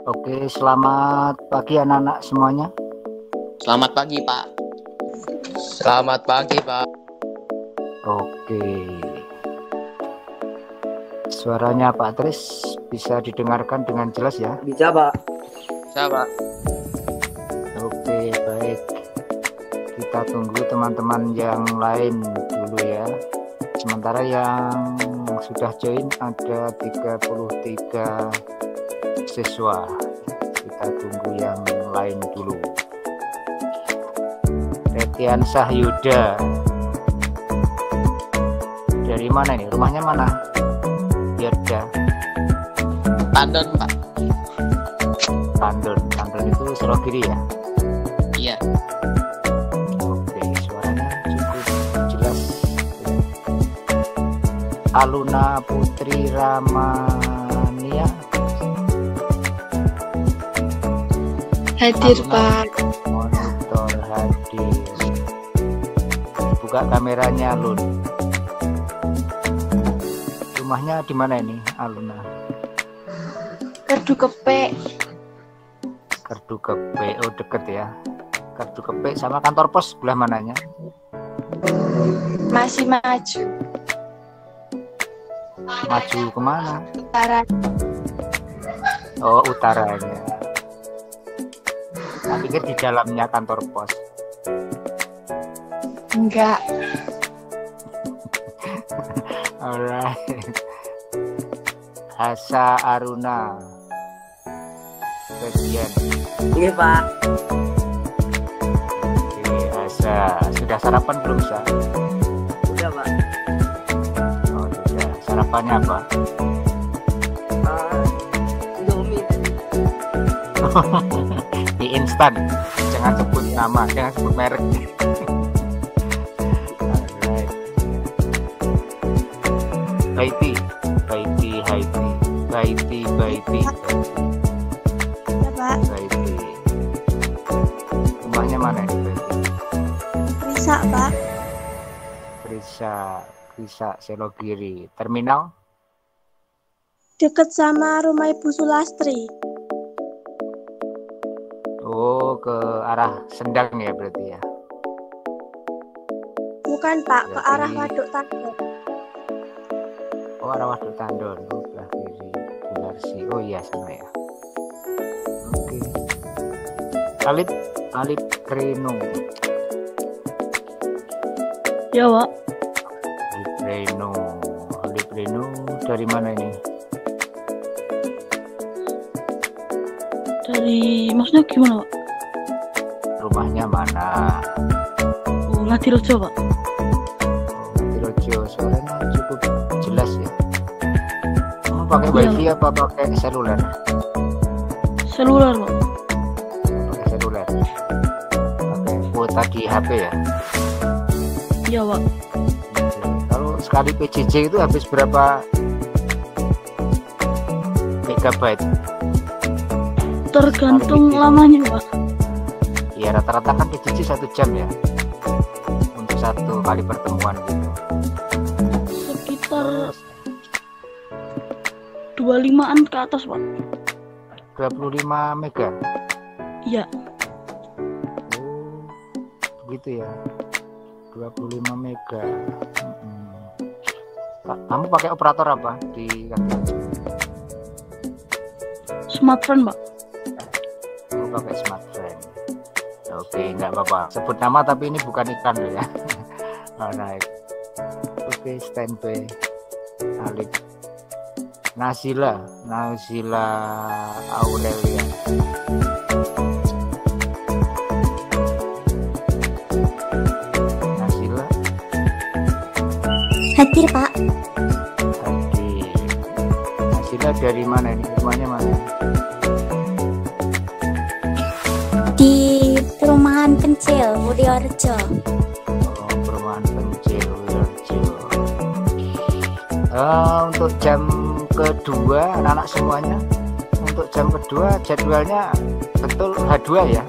Oke, selamat pagi anak-anak semuanya. Selamat pagi, Pak. Selamat pagi, Pak. Oke. Suaranya Pak Tris bisa didengarkan dengan jelas ya? Bisa, Pak. Bisa, Pak. Oke, baik. Kita tunggu teman-teman yang lain dulu ya. Sementara yang sudah join ada 33 siswa. Kita tunggu yang lain dulu. Retiansah Yuda. Dari mana ini? Rumahnya mana? Yuda. Tandon, Pak. Tandon. Tandon itu Surogiri ya? Iya. Oke, suaranya cukup jelas. Aluna Putri Ramania. Hadir, Aluna Pak. Monitor hadir. Buka kameranya, Lun. Rumahnya di mana ini, Aluna? Kerdu Kepek. Kerdu Kepek, oh deket ya. Kerdu Kepek sama kantor pos sebelah mananya? Masih maju. Maju kemana? Utara. Oh, utaranya. Saya pikir di dalamnya kantor pos. Enggak. Alright. Hasa Aruna. Bagian. Iya, Pak. Oke, Hasa. Sudah sarapan belum, Sa? Udah, Pak. Oh, sudah. Sarapannya apa? Indomie. Di instan. Jangan sebut nama, jangan sebut merek. Alright. Haiti. Ya, Pak. Haiti. Rumahnya mana ini, Haiti? Risa, Pak. Risa Selogiri. Terminal? Deket sama rumah Ibu Sulastri. Oh, ke arah Sendang ya berarti ya. Bukan, Pak, ke Berarti- arah Waduk Tandon. Oh, arah Waduk Tandon. Oh, belah kiri. Bularsi. Oh iya, sana ya. Oke. Alip Reno. Ya, Pak. Alip Reno dari mana ini? Maksudnya gimana, Pak? Rumahnya mana? Oh, Ngadirojo, Pak. Tirojo, suaranya cukup jelas ya. Kamu pakai Iya. wifi apa pakai seluler? Seluler, Pak. Pakai seluler. Pakai kuota di HP ya. Iya, Pak. Kalau sekali PJJ itu habis berapa megabyte? Tergantung Sekali lamanya, Pak. Ya rata-rata kan PJJ 1 jam ya. Untuk satu kali pertemuan gitu. Sekitar 25-an ke atas, Pak. 25 mega. Iya. Oh, begitu ya. 25 mega. Kamu pakai operator apa di kantor? Smartphone, Pak. Kamu pakai smartphone. Oke, nggak apa-apa. Sebut nama tapi ini bukan ikan loh ya. Alright. Oke, standby. Alip. Nazila Aurelia. Nazila Hadir, Pak. hadir. Nazila dari mana ini? Rumahnya mana? Di perumahan Pencil, Wuryorejo. Oh, perumahan Pencil Wirjo. Untuk jam kedua anak-anak semuanya, untuk jam kedua jadwalnya betul H2 ya?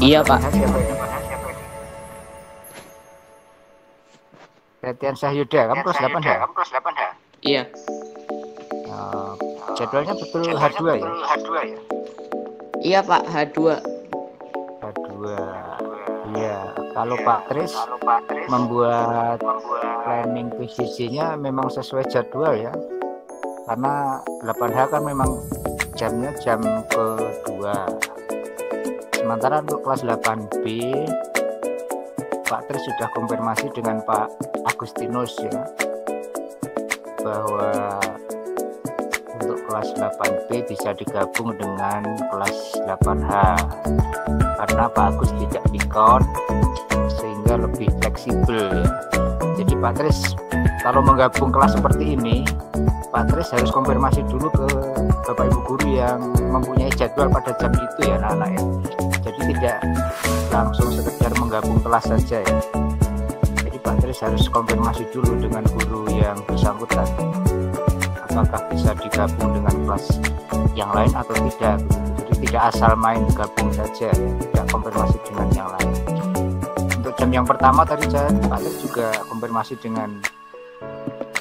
Iya, Pak. Siapa ini? Retiansah Yuda, kamu kelas 8 ya? Iya. Jadwalnya betul H2 ya? Iya Pak, H2. H2. Iya, kalau Pak Tris membuat planning PJJ-nya memang sesuai jadwal ya. Karena 8H kan memang jamnya jam kedua. Sementara untuk kelas 8B Pak Tris sudah konfirmasi dengan Pak Agustinus ya, bahwa untuk kelas 8B bisa digabung dengan kelas 8H karena Pak Agus tidak pikon sehingga lebih fleksibel ya. Jadi Pak Tris kalau menggabung kelas seperti ini, Pak Tris harus konfirmasi dulu ke Bapak Ibu guru yang mempunyai jadwal pada jam itu ya anak-anak ya. Jadi tidak langsung sekedar menggabung kelas saja ya. Jadi Pak Tris harus konfirmasi dulu dengan guru yang bersangkutan apakah bisa digabung dengan kelas yang lain atau tidak. Jadi tidak asal main gabung saja ya. Tidak konfirmasi dengan yang lain. Untuk jam yang pertama tadi Pak Tris juga konfirmasi dengan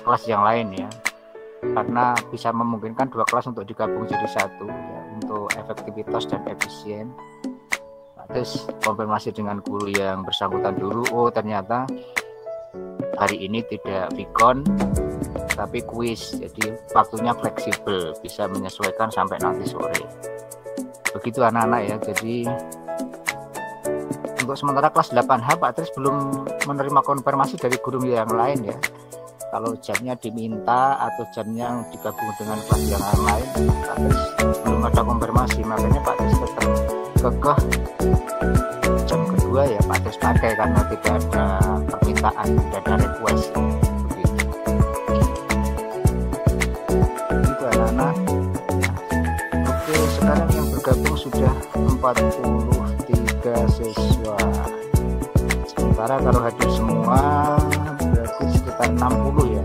kelas yang lain ya, karena bisa memungkinkan dua kelas untuk digabung jadi satu ya, untuk efektivitas dan efisien. Terus konfirmasi dengan guru yang bersangkutan dulu, oh ternyata hari ini tidak vikon tapi kuis, jadi waktunya fleksibel, bisa menyesuaikan sampai nanti sore. Begitu anak-anak ya. Jadi untuk sementara kelas 8H Pak Tris belum menerima konfirmasi dari guru yang lain ya. Kalau jamnya diminta atau jamnya digabung dengan kelas yang lain, Pak Tris belum ada konfirmasi, makanya Pak Tris tetap kekeh jam kedua ya Pak Tris pakai karena tidak ada permintaan, tidak ada request begitu. Itu anak-anak. Oke, sekarang yang bergabung sudah 43 siswa. Sementara kalau hadir semua berarti sekitar 60 ya.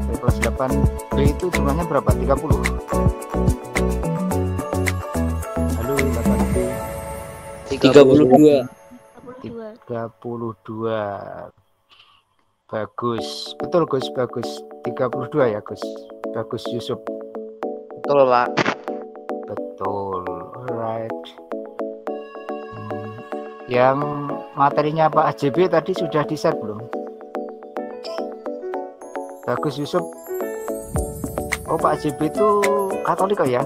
Dari kelas 8B itu jumlahnya berapa? 30. Halo 8B. 32. 32. Bagus. Betul Gus, bagus. 32 ya Gus. Bagus Yusuf. Betul Pak. Betul. Alright. Yang materinya Pak AJB tadi sudah di-share belum? Bagus Yusuf. Oh Pak AJB itu Katolik oh ya?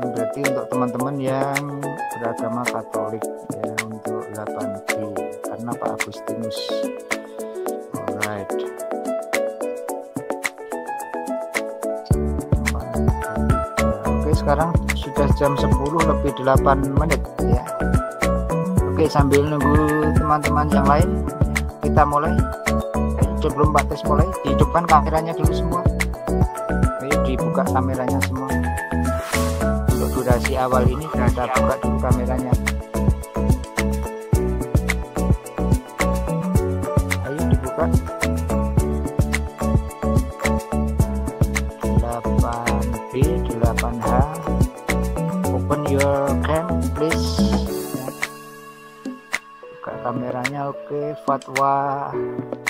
Berarti untuk teman-teman yang beragama Katolik ya, untuk 8B karena Pak Agustinus. Alright. Oke, sekarang sudah jam 10 lebih 8 menit ya. Oke, sambil nunggu teman-teman yang lain kita mulai. Sebelum Pak Tes mulai, dihidupkan kameranya dulu semua. Ayo dibuka kameranya semua. Untuk durasi awal ini kita buka dulu kameranya. Ayo dibuka. 8B, 8H. Open your cam please. Buka kameranya. Oke, Fatwa.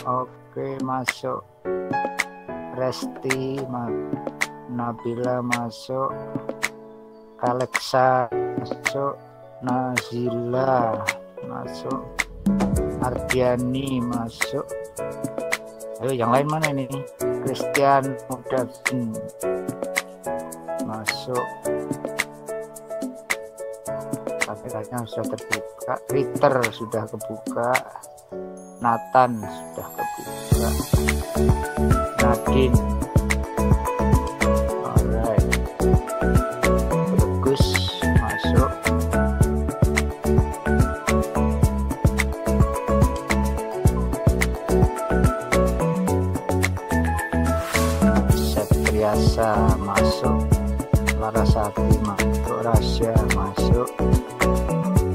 Oke, masuk. Resti, Nabila masuk. Alexa masuk. Nazila masuk. Ardiani masuk. Ayo yang lain mana ini? Christian Mudafin masuk. Kameranya sudah terbuka. Twitter sudah kebuka. Nathan sudah kebuka. Nadine. Alright. Bagus masuk. Setriasa masuk. Larasati masuk. Rasya masuk.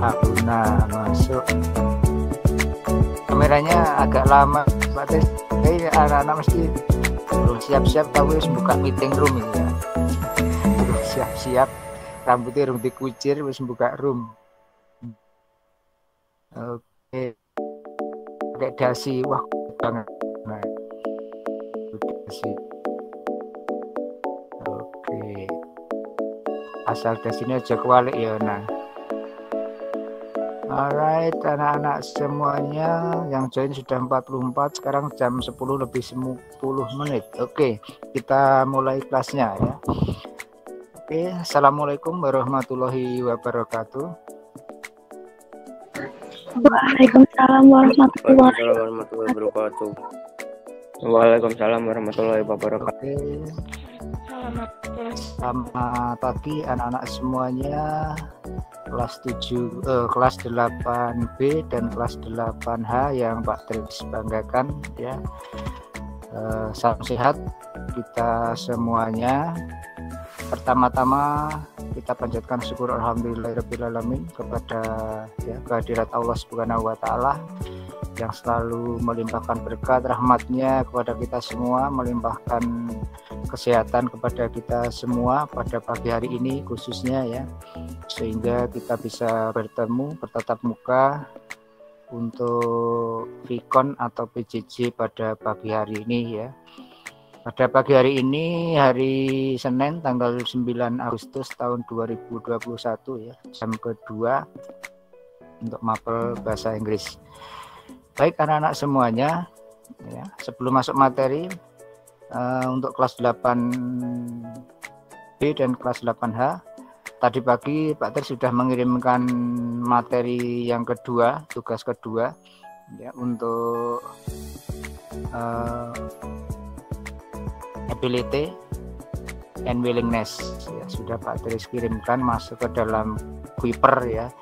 Abuna masuk. Kameranya agak lama Pak Tes. Anak-anak mesti belum siap-siap tahu wis buka meeting room ini ya. Belum siap-siap, rambutnya belum dikucir wis buka room. Oke. Pakai dasi, wah banget. Nah. sih. Oke. Asal dari sini aja kewalik ya. Nah. Alright, anak-anak semuanya yang join sudah 44, sekarang jam 10 lebih 10 menit. Oke, kita mulai kelasnya ya. Oke, Assalamualaikum warahmatullahi wabarakatuh. Waalaikumsalam warahmatullahi wabarakatuh. Waalaikumsalam warahmatullahi wabarakatuh. Oke. Selamat pagi anak-anak semuanya. Kelas 8B dan kelas 8H yang Pak Tris banggakan ya. Salam sehat kita semuanya. Pertama-tama kita panjatkan syukur alhamdulillahirabbil kepada ya, kehadirat Allah Subhanahu wa taala yang selalu melimpahkan berkat rahmatnya kepada kita semua, melimpahkan kesehatan kepada kita semua pada pagi hari ini khususnya ya, sehingga kita bisa bertatap muka untuk Vicon atau PJJ pada pagi hari ini ya. Pada pagi hari ini, hari Senin tanggal 9 Agustus tahun 2021 ya, jam kedua untuk mapel bahasa Inggris. Baik anak-anak semuanya ya, sebelum masuk materi untuk kelas 8B dan kelas 8H, tadi pagi Pak Tris sudah mengirimkan materi yang kedua, tugas kedua ya, untuk ability and willingness ya, sudah Pak Tris kirimkan masuk ke dalam Kuiper ya.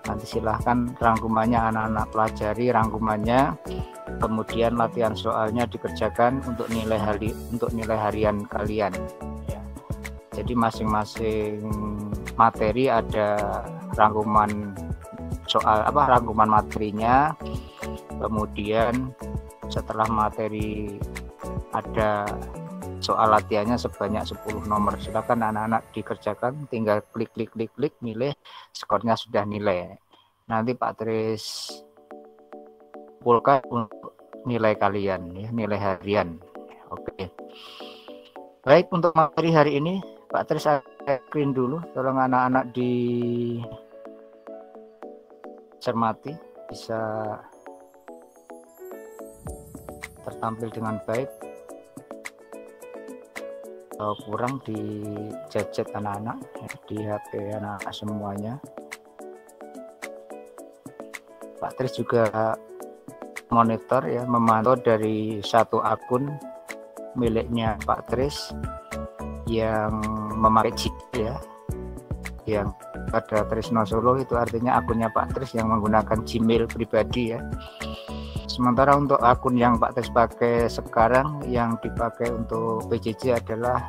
Nanti silahkan rangkumannya anak-anak pelajari rangkumannya, kemudian latihan soalnya dikerjakan untuk nilai harian kalian ya. Jadi masing-masing materi ada rangkuman soal rangkuman materinya, kemudian setelah materi ada soal latihannya sebanyak 10 nomor. Silakan anak-anak dikerjakan, tinggal klik milih, skornya sudah nilai. Nanti Pak Tris kumpulkan untuk nilai kalian ya, nilai harian. Oke. Baik, untuk materi hari ini Pak Tris screen dulu, tolong anak-anak dicermati, bisa tertampil dengan baik. Kurang di gadget anak-anak ya, di HP anak-anak semuanya. Pak Tris juga monitor ya, memantau dari satu akun miliknya Pak Tris yang memakai Gmail ya, yang pada Trisno Solo itu artinya akunnya Pak Tris yang menggunakan Gmail pribadi ya. Sementara untuk akun yang Pak Tris pakai sekarang yang dipakai untuk PJJ adalah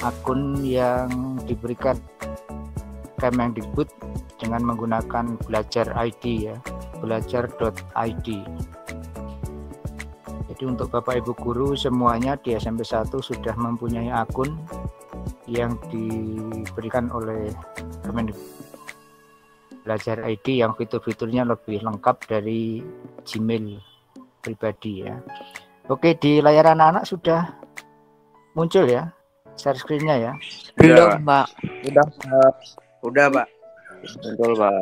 akun yang diberikan Kemendikbud dengan menggunakan belajar ID ya, belajar.id. Jadi untuk Bapak Ibu guru semuanya di SMP 1 sudah mempunyai akun yang diberikan oleh Kemendikbud belajar ID yang fitur-fiturnya lebih lengkap dari Gmail pribadi ya. Oke, di layar anak-anak sudah muncul ya share screen-nya ya. Belum, Pak. Udah, Pak. Betul, Pak.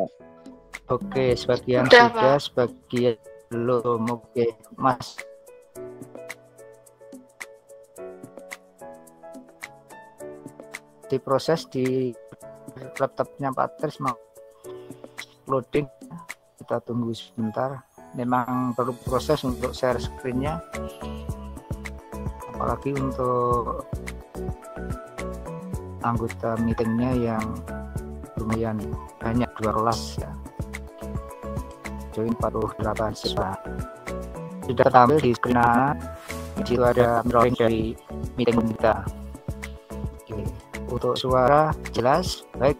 Oke, sebagian Udah, sudah, Pak. sebagian belum. Oke, Mas. Diproses di laptopnya Pak Tris mau loading, kita tunggu sebentar. Memang perlu proses untuk share screen-nya, apalagi untuk anggota meetingnya yang lumayan banyak, 2 kelas ya, join 48 siswa. Sudah tampil di screen anak, di situ ada drawing dari meeting kita. Oke. Untuk suara jelas, baik,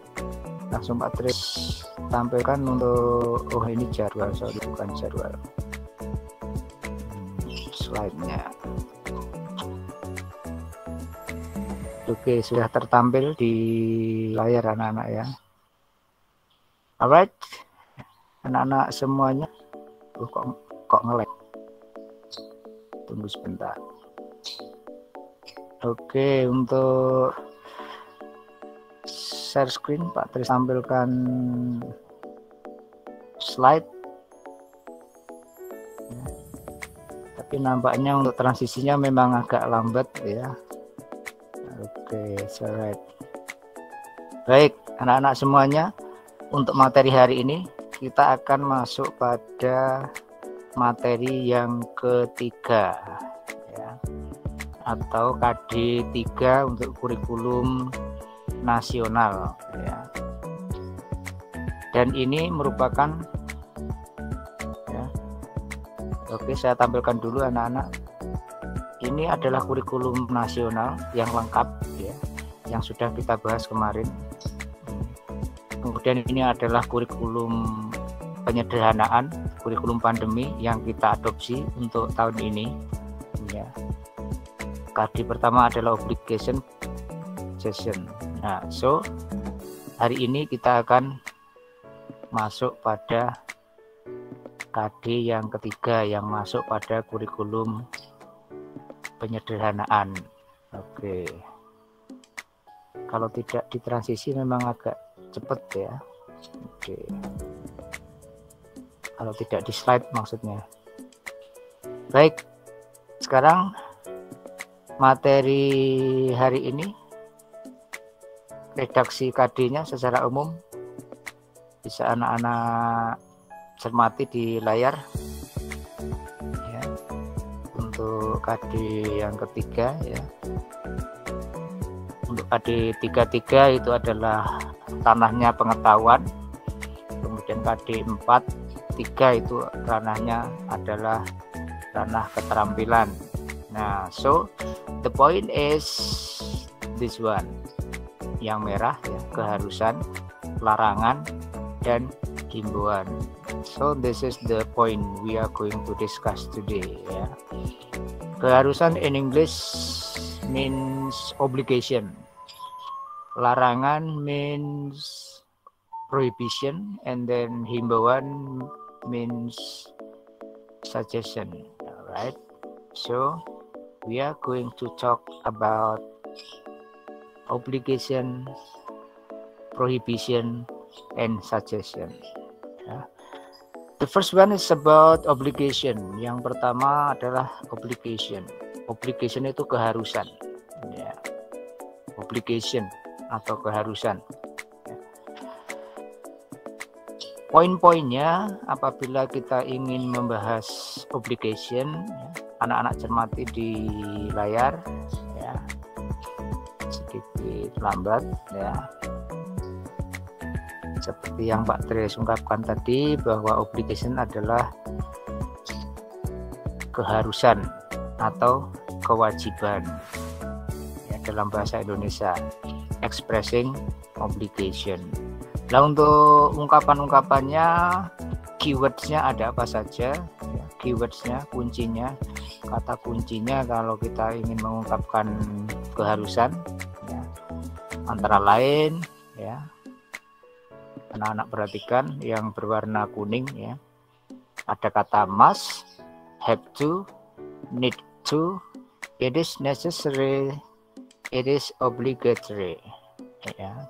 langsung Pak Tris tampilkan untuk ini jadwal, sorry bukan jadwal, slide-nya. Oke, sudah tertampil di layar anak-anak ya. Alright, anak-anak semuanya. Kok nge-lag? Tunggu sebentar. Oke, untuk share screen Pak Tris tampilkan slide. Ya. Tapi nampaknya untuk transisinya memang agak lambat ya. Oke, alright. Baik, anak-anak semuanya, untuk materi hari ini kita akan masuk pada materi yang ketiga ya, atau KD 3 untuk kurikulum nasional ya. Dan ini merupakan ya, oke, saya tampilkan dulu anak-anak. Ini adalah kurikulum nasional yang lengkap ya, yang sudah kita bahas kemarin. Kemudian ini adalah kurikulum penyederhanaan, kurikulum pandemi yang kita adopsi untuk tahun ini ya. KD pertama adalah obligation session. Nah, so hari ini kita akan masuk pada KD yang ketiga yang masuk pada kurikulum penyederhanaan. Oke. Kalau tidak ditransisi memang agak cepet ya. Oke. Kalau tidak di slide maksudnya. Baik. Sekarang materi hari ini, redaksi KD-nya secara umum bisa anak-anak cermati di layar ya, untuk KD yang ketiga ya. Untuk KD 33 itu adalah ranahnya pengetahuan. Kemudian KD 43 itu ranahnya adalah ranah keterampilan. Nah, so the point is this one, yang merah ya, keharusan, larangan, dan himbauan. So this is the point we are going to discuss today ya. Keharusan in English means obligation. Larangan means prohibition, and then himbauan means suggestion. Alright, so we are going to talk about obligation, prohibition, and suggestion. The first one is about obligation. Yang pertama adalah obligation. Obligation itu keharusan. Ya. Obligation atau keharusan. Poin-poinnya apabila kita ingin membahas obligation, anak-anak cermati di layar ya. Sedikit lambat ya. Seperti yang Pak Tris ungkapkan tadi, bahwa obligation adalah keharusan atau kewajiban ya, dalam bahasa Indonesia, expressing obligation. Nah, untuk ungkapan-ungkapannya, keywordsnya ada apa saja ya, keywordsnya, kuncinya, kata kuncinya kalau kita ingin mengungkapkan keharusan ya, antara lain ya, anak-anak perhatikan yang berwarna kuning ya, ada kata must, have to, need to, it is necessary, it is obligatory ya.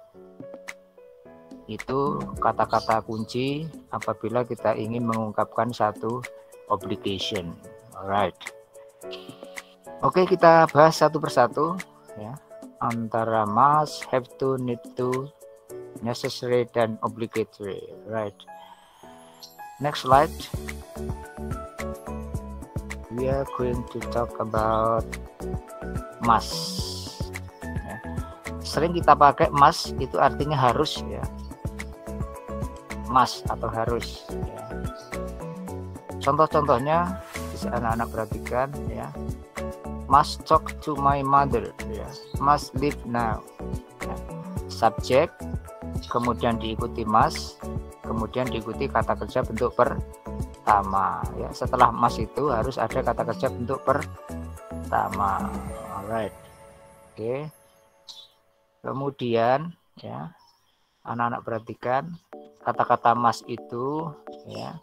Itu kata-kata kunci apabila kita ingin mengungkapkan satu obligation. Alright. Oke, kita bahas satu persatu ya, antara must, have to, need to, necessary, dan obligatory. Right. Next slide. We are going to talk about must ya. Sering kita pakai must, itu artinya harus ya, must atau harus ya. Contoh-contohnya bisa anak-anak perhatikan ya, must talk to my mother ya, must leave now ya. Subjek, kemudian diikuti must, kemudian diikuti kata kerja bentuk pertama ya. Setelah must itu harus ada kata kerja bentuk pertama. Alright. Oke. Kemudian ya, anak-anak perhatikan kata-kata must itu ya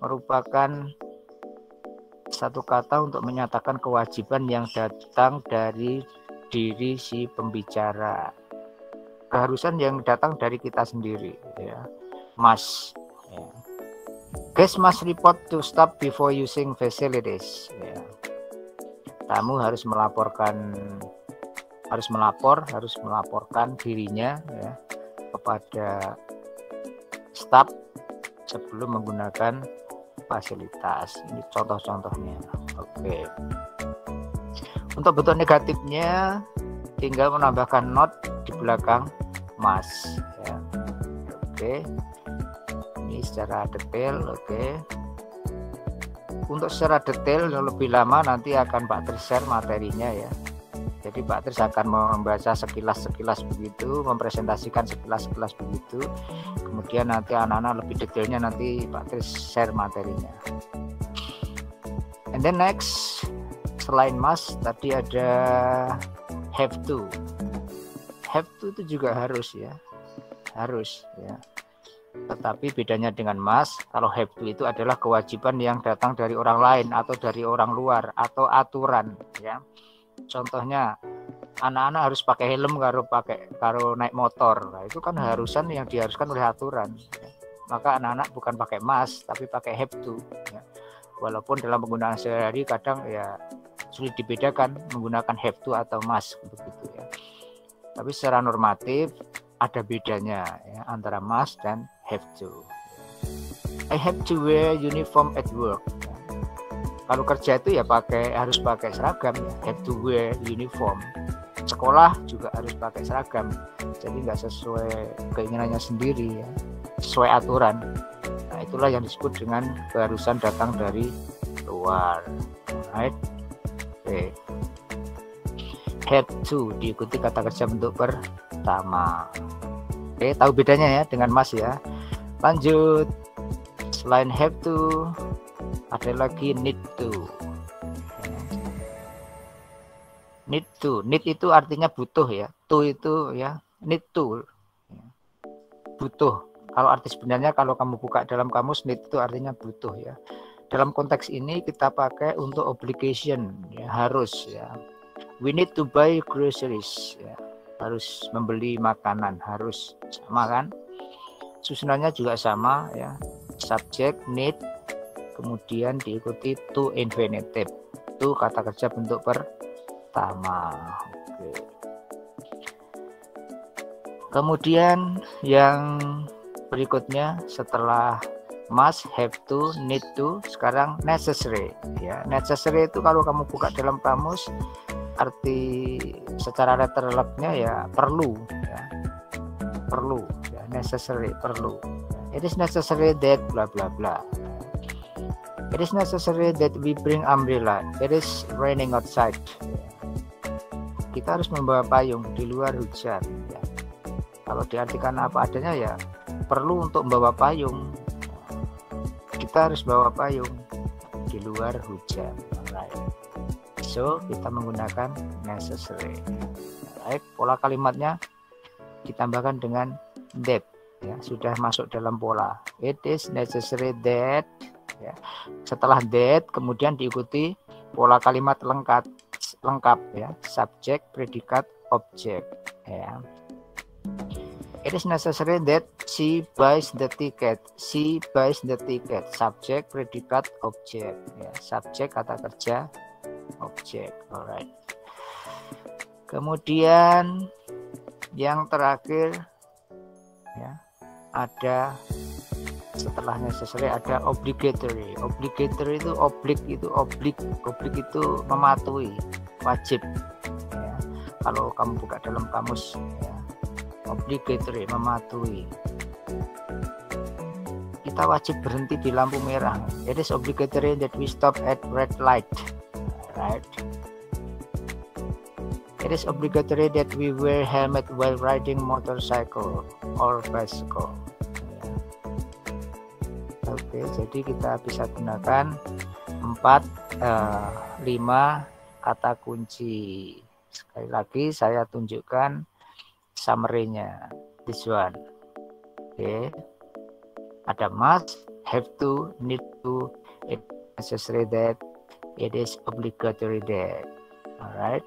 merupakan satu kata untuk menyatakan kewajiban yang datang dari diri si pembicara. Keharusan yang datang dari kita sendiri, ya. Must. Ya. Guest must report to staff before using facilities. Ya. Tamu harus melaporkan dirinya, ya, kepada staf sebelum menggunakan fasilitas. Ini contoh-contohnya. Oke. Untuk bentuk negatifnya tinggal menambahkan not di belakang must, ya. Oke. Ini secara detail. Oke. Untuk secara detail yang lebih lama nanti akan Pak Tris share materinya, ya. Jadi Pak Tris akan membaca sekilas begitu, mempresentasikan sekilas begitu. Kemudian nanti anak-anak lebih detailnya nanti Pak Tris share materinya. And then next, selain must tadi ada have to. Have to itu juga harus, ya. Harus, ya. Tetapi bedanya dengan must, kalau have to itu adalah kewajiban yang datang dari orang lain atau dari orang luar atau aturan, ya. Contohnya anak-anak harus pakai helm kalau naik motor. Nah, itu kan harusan yang diharuskan oleh aturan, ya. Maka anak-anak bukan pakai must tapi pakai have to, ya. Walaupun dalam penggunaan sehari-hari kadang ya sulit dibedakan menggunakan have to atau must begitu, ya. Tapi secara normatif ada bedanya, ya, antara must dan have to. I have to wear uniform at work. Kalau kerja itu ya harus pakai seragam, ya. Have to wear uniform. Sekolah juga harus pakai seragam. Jadi nggak sesuai keinginannya sendiri, ya. Sesuai aturan. Nah, itulah yang disebut dengan keharusan datang dari luar. Right? Oke. Have to diikuti kata kerja bentuk pertama. Oke, tahu bedanya ya dengan must, ya. Lanjut. Selain have to, ada lagi need to. Need to. Need itu artinya butuh, ya. To itu, ya. Need to. Butuh. Kalau arti sebenarnya kalau kamu buka dalam kamus, need itu artinya butuh, ya. Dalam konteks ini kita pakai untuk obligation, ya, harus, ya. We need to buy groceries, ya. Harus membeli makanan, harus, sama kan? Susunannya juga sama, ya. Subject, need, kemudian diikuti to infinitive. Itu kata kerja bentuk pertama. Oke. Kemudian yang berikutnya setelah must, have to, need to, sekarang necessary, ya. Necessary itu kalau kamu buka dalam kamus arti secara letterleknya ya perlu, ya. Perlu, ya. Necessary, perlu. It is necessary that bla bla bla. It is necessary that we bring umbrella. It is raining outside. Kita harus membawa payung, di luar hujan, ya. Kalau diartikan apa adanya ya perlu untuk membawa payung. Kita harus bawa payung di luar hujan. Alright. So kita menggunakan necessary. Alright. Pola kalimatnya ditambahkan dengan that, ya. Sudah masuk dalam pola. It is necessary that, ya. Setelah that kemudian diikuti pola kalimat lengkap, ya. Subjek, predikat, objek, ya. It is necessary that she buys the ticket. She buys the ticket. Subjek, predikat, objek, ya. Subjek kata kerja, objek. Alright. Kemudian yang terakhir, ya, ada setelahnya necessary ada obligatory. Obligatory itu oblig itu mematuhi, wajib, ya. Kalau kamu buka dalam kamus, ya, obligatory mematuhi. Kita wajib berhenti di lampu merah. It is obligatory that we stop at red light. Right. It is obligatory that we wear helmet while riding motorcycle or bicycle. Oke, jadi kita bisa gunakan 5 kata kunci. Sekali lagi saya tunjukkan summary-nya. This one. Oke. Ada must, have to, need to, it necessary that, It is obligatory there. Alright.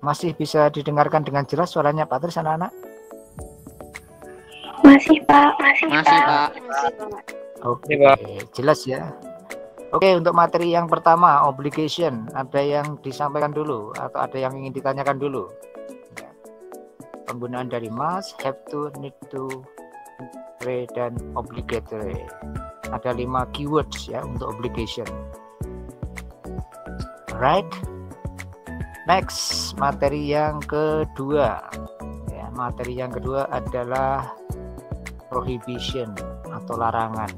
Masih bisa didengarkan dengan jelas suaranya Pak Tris, anak-anak? Masih Pak. Masih, Pak. Oke, jelas ya. Oke, untuk materi yang pertama, obligation, ada yang disampaikan dulu atau ada yang ingin ditanyakan dulu? Ya. Penggunaan dari must, have to, need to, dan obligatory. Ada 5 keywords ya untuk obligation. Alright. Next, materi yang kedua. Ya, materi yang kedua adalah prohibition atau larangan.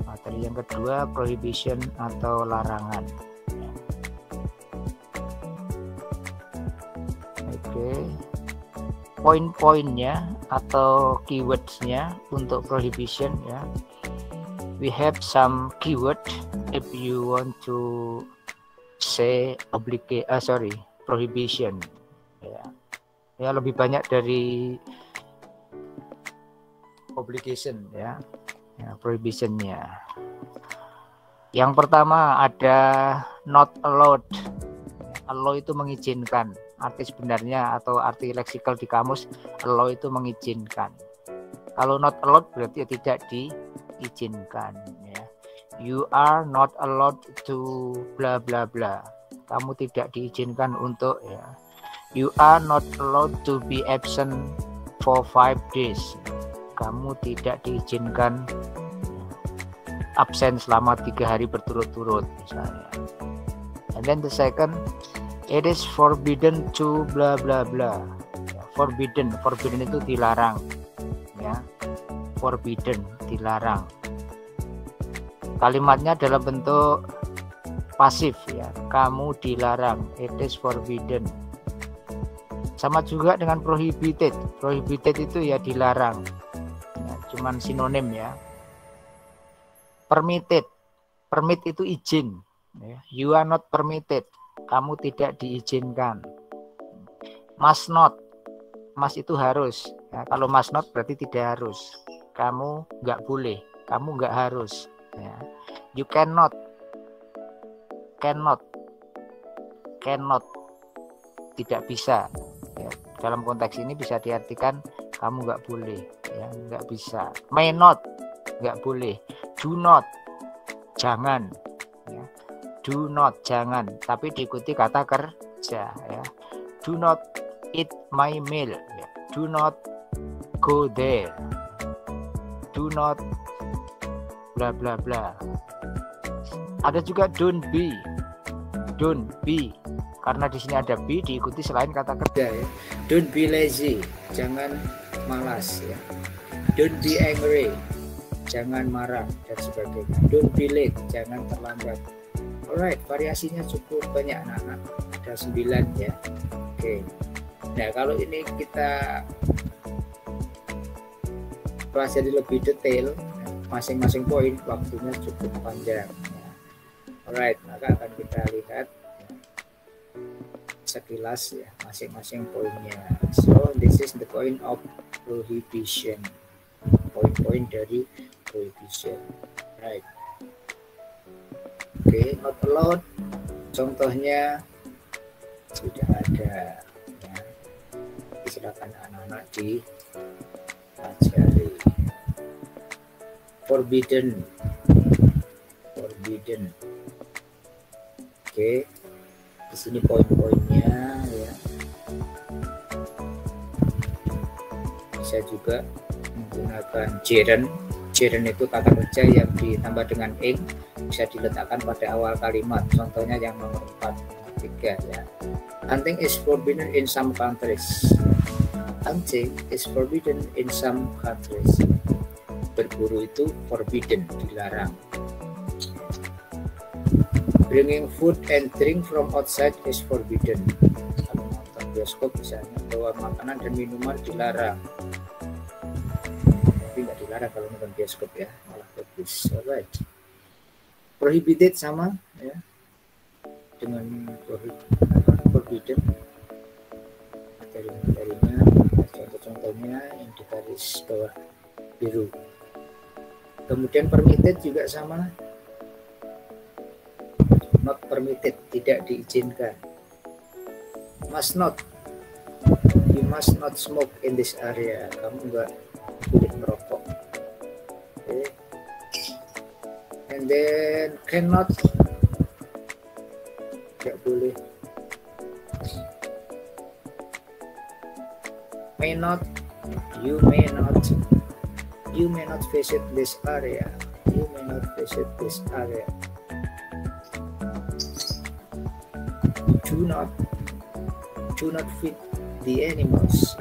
Materi yang kedua, prohibition atau larangan. Oke. Poin-poinnya atau keywordsnya untuk prohibition ya. We have some keyword if you want to say prohibition ya lebih banyak dari obligation ya prohibitionnya. Yang pertama ada not allowed. Allow itu mengizinkan, arti sebenarnya atau arti leksikal di kamus allow itu mengizinkan. Kalau not allowed berarti tidak diizinkan ya. You are not allowed to bla bla bla. Kamu tidak diizinkan untuk ya. You are not allowed to be absent for 5 days. Kamu tidak diizinkan absen selama 3 hari berturut-turut misalnya. And then the second, it is forbidden to bla bla bla. Forbidden itu dilarang ya. Forbidden dilarang. Kalimatnya dalam bentuk pasif ya. Kamu dilarang. It is forbidden. Sama juga dengan prohibited. Prohibited itu ya dilarang. Ya, cuman sinonim ya. Permitted. Permit itu izin. Ya. You are not permitted. Kamu tidak diizinkan. Must not. Must itu harus. Ya, kalau must not berarti tidak harus. Kamu nggak boleh. Kamu nggak harus. Ya. You cannot tidak bisa ya. Dalam konteks ini bisa diartikan kamu nggak boleh ya, nggak bisa. May not nggak boleh. Do not jangan ya. Do not jangan, tapi diikuti kata kerja ya. Do not eat my meal ya. Do not go there. Do not bla bla bla. Ada juga don't be. Don't be. Karena di sini ada be diikuti selain kata kerja ya. Don't be lazy. Jangan malas ya. Don't be angry. Jangan marah dan sebagainya. Don't be late. Jangan terlambat. Alright, variasinya cukup banyak anak-anak. Ada 9 ya. Oke. Nah, kalau ini kita pelajari lebih detail, masing-masing poin waktunya cukup panjang. Alright, maka akan kita lihat sekilas ya masing-masing poinnya. So this is the point of prohibition. Poin-poin dari prohibition. Right. Oke, not allowed. Contohnya sudah ada. Ya. Silakan anak-anak dipelajari. Forbidden. Oke, di sini poin-poinnya ya. Bisa juga menggunakan gerund. Gerund itu kata kerja yang ditambah dengan ing, bisa diletakkan pada awal kalimat. Contohnya yang nomor 4, 3 ya. Hunting is forbidden in some countries. Hunting is forbidden in some countries. Berburu itu forbidden, dilarang. Bringing food and drink from outside is forbidden. Kalau nonton bioskop misalnya bawa makanan dan minuman dilarang. Tapi nggak dilarang kalau nonton bioskop ya, malah bagus. Alright. Prohibited sama ya dengan forbidden. Materi-materinya, contoh-contohnya yang di garis bawah biru. Kemudian permitted juga sama. Not permitted, tidak diizinkan. Must not. You must not smoke in this area. Kamu nggak boleh merokok. Okay. And then cannot, nggak boleh. May not, you may not visit this area. You may not visit this area. Do not feed the animals.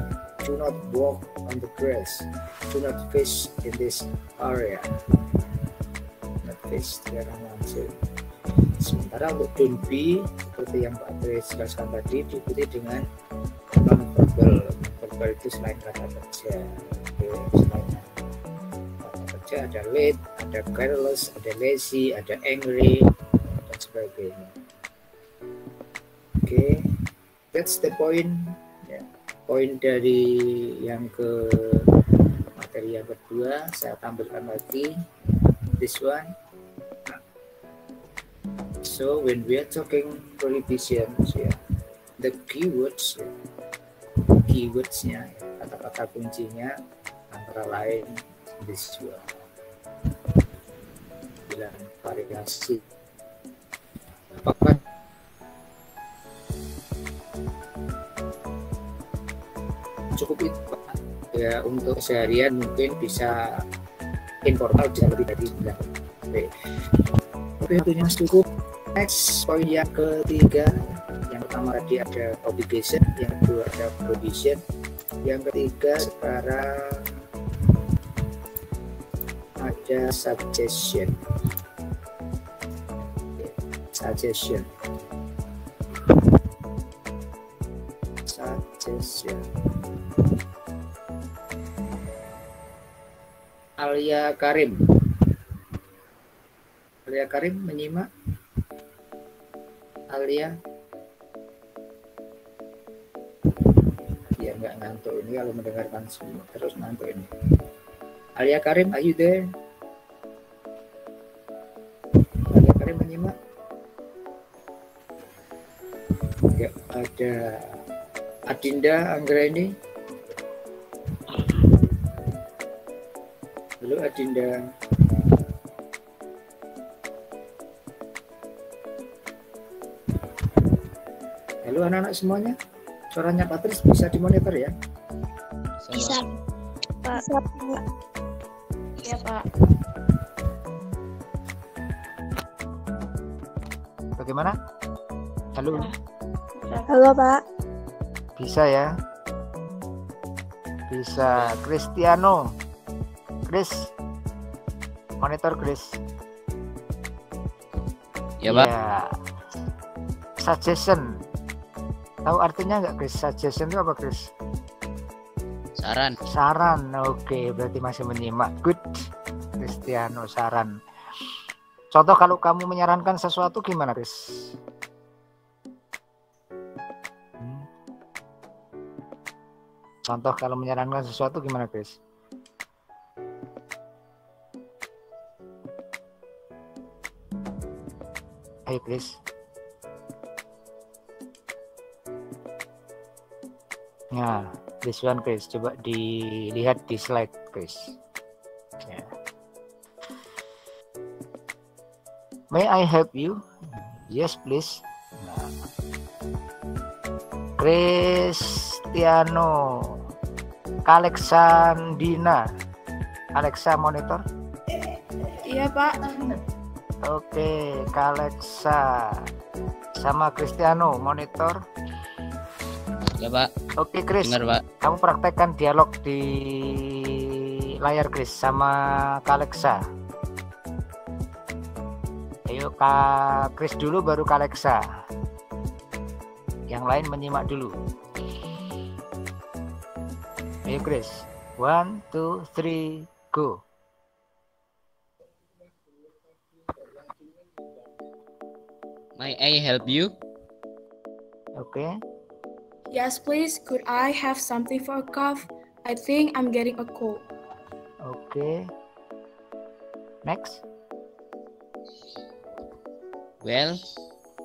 Do not walk on the grass. Do not fish in this area. Not fish, dilarang mancing. Sementara untuk don't be, seperti yang Pak Tris jelaskan tadi, diikuti dengan non-verbal. Verbal itu selain kata kerja. Selain kata kerja ada late, ada careless, ada lazy, ada angry, dan sebagainya. Oke, that's the point. Ya, poin dari yang ke materi yang kedua, saya tampilkan lagi. This one. So when we are talking prohibitions, ya, the keywords, ya, keywordsnya, kata-kata kuncinya antara lain this one. Bilang variasi. Apakah cukup itu ya untuk seharian? Mungkin bisa informal, bisa lebih dari bilang. Oke, waktunya cukup. Next, poin yang ketiga. Yang pertama tadi ada obligation, yang kedua ada provision, yang ketiga sekarang ada suggestion. Suggestion. Alia Karim menyimak. Alia ya nggak ngantuk ini kalau mendengarkan semua terus ngantuk ini. Alia Karim, are you there? Alia Karim menyimak. Ya, ada Adinda Anggraini. Halo Adinda. Halo anak-anak semuanya. Suaranya Patris bisa dimonitor ya? Bisa. Pak. Bisa, Pak. Iya, Pak. Bagaimana? Halo. Halo, Pak. Bisa ya? Bisa. Cristiano. Chris. Monitor Chris. Ya, Pak. Ya. Suggestion. Tahu artinya nggak Chris? Suggestion itu apa Chris? Saran. Saran. Oke, berarti masih menyimak. Good. Cristiano, saran. Contoh kalau kamu menyarankan sesuatu gimana Chris? Contoh kalau menyarankan sesuatu gimana Chris? Hai Chris. Nah, this one Chris, coba dilihat di slide Chris. Ya. May I help you? Yes please. Nah. Cristiano, Alexandina, Alexa monitor. Iya, Pak. Oke, Alexa sama Cristiano monitor. Ya, Pak. Oke, Chris. Dengar, Pak. Kamu praktekkan dialog di layar Chris sama Alexa. Ayo Kak Chris dulu baru Kak Alexa. Yang lain menyimak dulu. Ayo Chris. 1, 2, 3, go. May I help you? Oke. Yes, please. Could I have something for a cough? I think I'm getting a cold. Oke. Next. Well,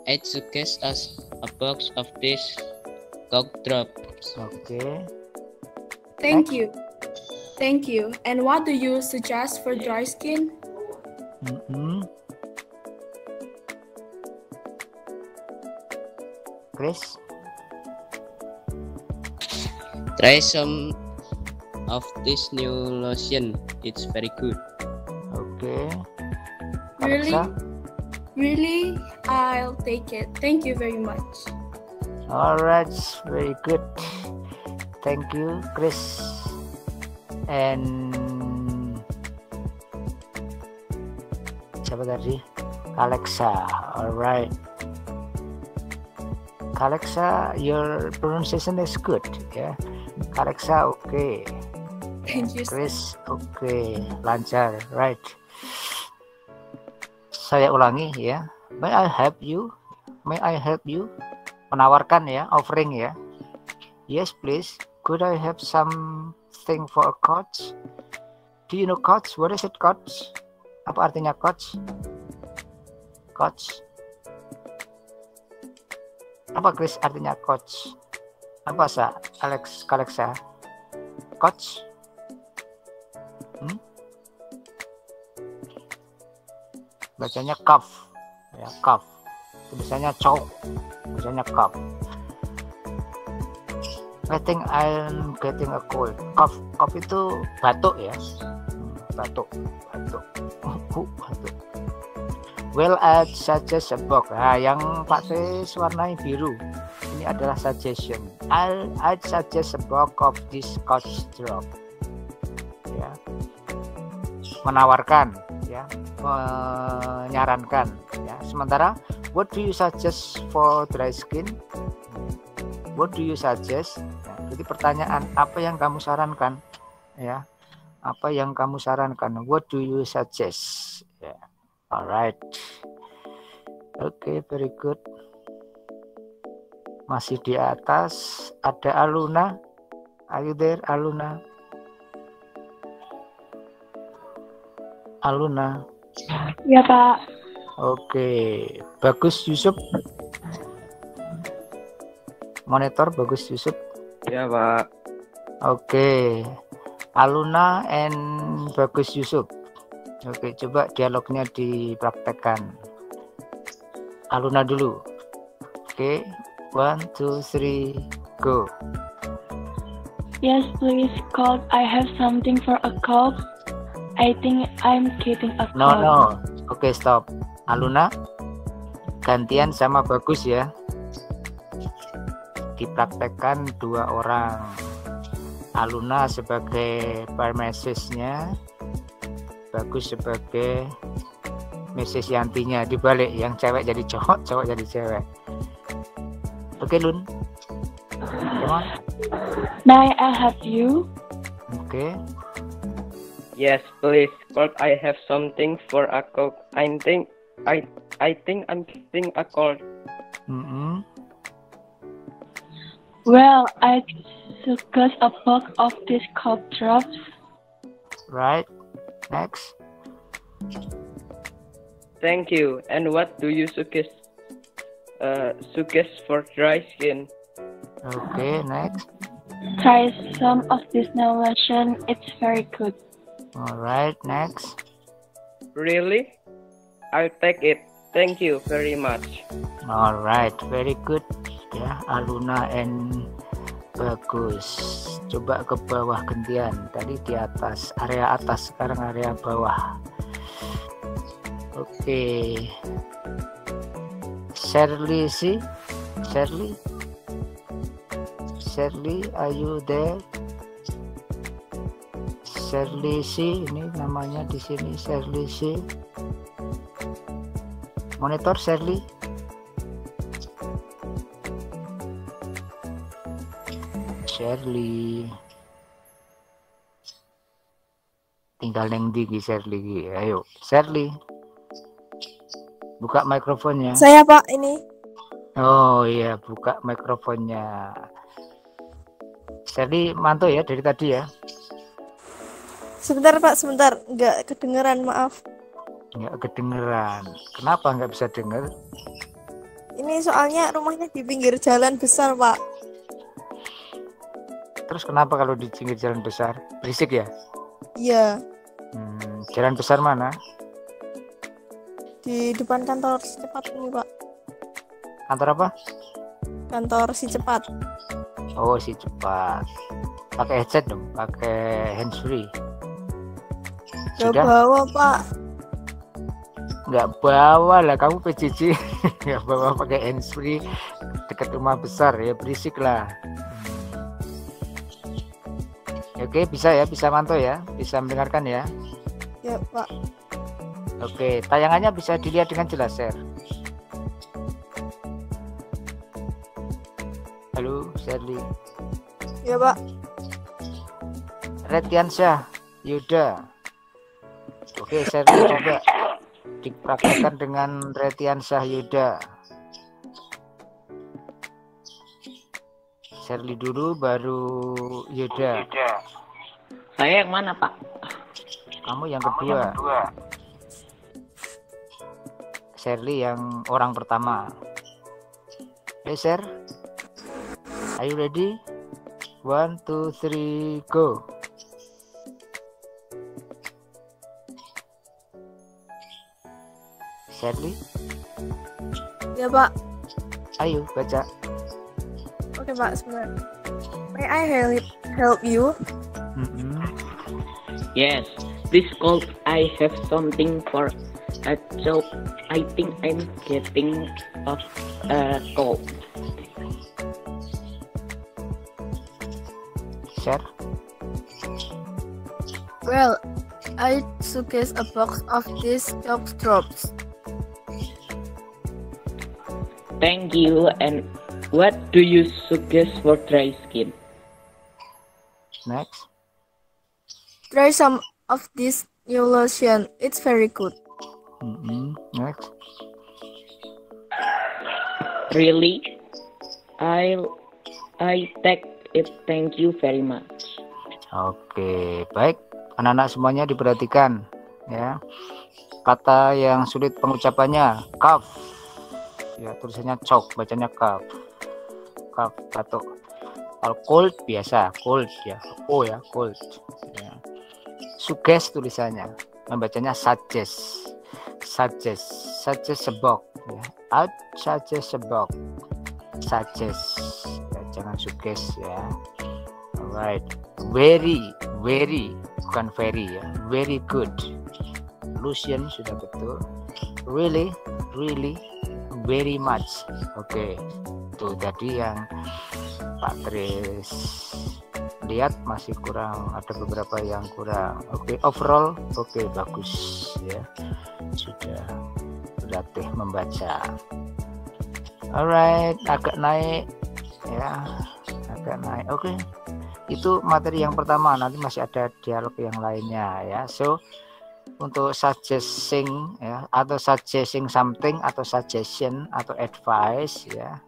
I'd suggest us a box of these cough drops. Okay. Thank you. Thank you. And what do you suggest for dry skin? Chris. Try some of this new lotion. It's very good. Okay. Really? Alexa. Really? I'll take it. Thank you very much. Alright, very good. Thank you, Chris. And siapa tadi? Alexa. Alright. Alexa, your pronunciation is good, ya. Alexa, okay. Thank you. Chris, okay, lancar, right. Saya ulangi ya. May I help you? May I help you? Menawarkan ya, offering ya. Yes, please. Could I have something for a coach? Do you know coach? What is it, coach? Apa artinya coach? Coach. Apa Chris artinya coach? Apa sa Alexa? Coach? Bacanya cuff, ya cuff. Tulisannya chalk, bacanya cuff. I think I'm getting a cold. Cough itu batuk ya, batuk. Well, I suggest a box. Nah, yang pakai warna biru ini adalah suggestion. I'd suggest a box of this cough drop. Ya, menawarkan, ya, menyarankan. Ya. Sementara, what do you suggest for dry skin? What do you suggest? Ya, jadi pertanyaan apa yang kamu sarankan? Ya, apa yang kamu sarankan? What do you suggest? Ya. Alright. Okay, very good. Masih di atas ada Aluna. Are you there, Aluna? Aluna. Ya, Pak. Oke, Bagus Yusuf. Monitor Bagus Yusuf. Ya, Pak. Oke. Aluna and Bagus Yusuf. Oke, coba dialognya dipraktekkan. Aluna dulu. Oke, 1, 2, 3, go. Yes, please, could I have something for a cough? I think I'm getting a cough. No. Oke, stop. Aluna, gantian sama Bagus ya. Dipraktekkan 2 orang. Aluna sebagai pharmacist-nya, Bagus sebagai Mrs. Yantinya. Dibalik, yang cewek jadi cowok, cowok jadi cewek. Oke, Lun. Come on. May I help you? Oke. Yes, please. Could I have something for a cold? I think I'm getting a cold. Well, I suggest a box of these cough drops. Right. Next. Thank you. And what do you suggest for dry skin? Okay, next. Try some of this new lotion. It's very good. All right, next. Really? I'll take it. Thank you very much. All right, very good. Ya, Aluna and Bagus. Coba ke bawah gantian. Tadi di atas, area atas, sekarang area bawah. Oke. Shirley, are you there? Shirley, ini namanya di sini Shirley. Monitor Shirley. Tinggal neng di Shirley. Ayo, Shirley. Buka mikrofonnya. Saya Pak ini. Oh iya, buka mikrofonnya. Shirley mantu ya dari tadi ya. Sebentar Pak, sebentar. Nggak kedengeran, maaf. Nggak kedengeran. Kenapa nggak bisa dengar? Ini soalnya rumahnya di pinggir jalan besar, Pak. Terus kenapa kalau di pinggir jalan besar? Berisik ya? Iya, Jalan besar mana? di depan kantor si cepat ini, Pak. Kantor apa? Kantor si cepat. Oh, si cepat. Pakai headset dong, pakai handsfree. Gak Sudah? bawa, Pak. Nggak bawa lah, kamu PJJ. Nggak bawa pakai handsfree dekat rumah besar ya, berisik lah. Oke, bisa ya, bisa mantau ya, bisa mendengarkan ya. Ya, Pak. Oke, tayangannya bisa dilihat dengan jelas, share. Halo, Sherly. Ya, Pak. Retiansyah, Yuda. Oke, Sherly coba dipraktekkan dengan Retiansyah Yuda. Sherly dulu, baru Yuda. Saya yang mana, Pak? Kamu yang kedua. Sherly yang orang pertama. Oke, Sher. Are you ready? 1, 2, 3, go. Sherly, Ya, Pak. ayo baca. Oke, Pak, sebentar. May I help you? Yes, please call. I have something for a job. I think I'm getting a cold. Share. Well, I suggest a box of these dog drops. Thank you. And what do you suggest for dry skin? Next. Try some of this new lotion. It's very good. Next. Really? I take it. Thank you very much. Oke, baik. Anak-anak semuanya diperhatikan ya. Kata yang sulit pengucapannya cough. Ya, tulisannya cok, bacanya cough. Cough atau kalau cold biasa, cold ya. Oh ya, cold. Ya. Suggest tulisannya, membacanya suggest. Suggest a box ya. Out suggest a box. Suggest. Ya, jangan suggest ya. Alright. Very bukan very ya. Very good. Lotion sudah betul. Really very much. Oke. Tuh tadi yang Pak Tris lihat masih kurang, ada beberapa yang kurang. Oke, overall oke, bagus ya. Sudah berlatih membaca. Alright, agak naik ya. Agak naik. Oke. Itu materi yang pertama, nanti masih ada dialog yang lainnya ya. So untuk suggesting ya, atau suggesting something atau suggestion atau advice ya,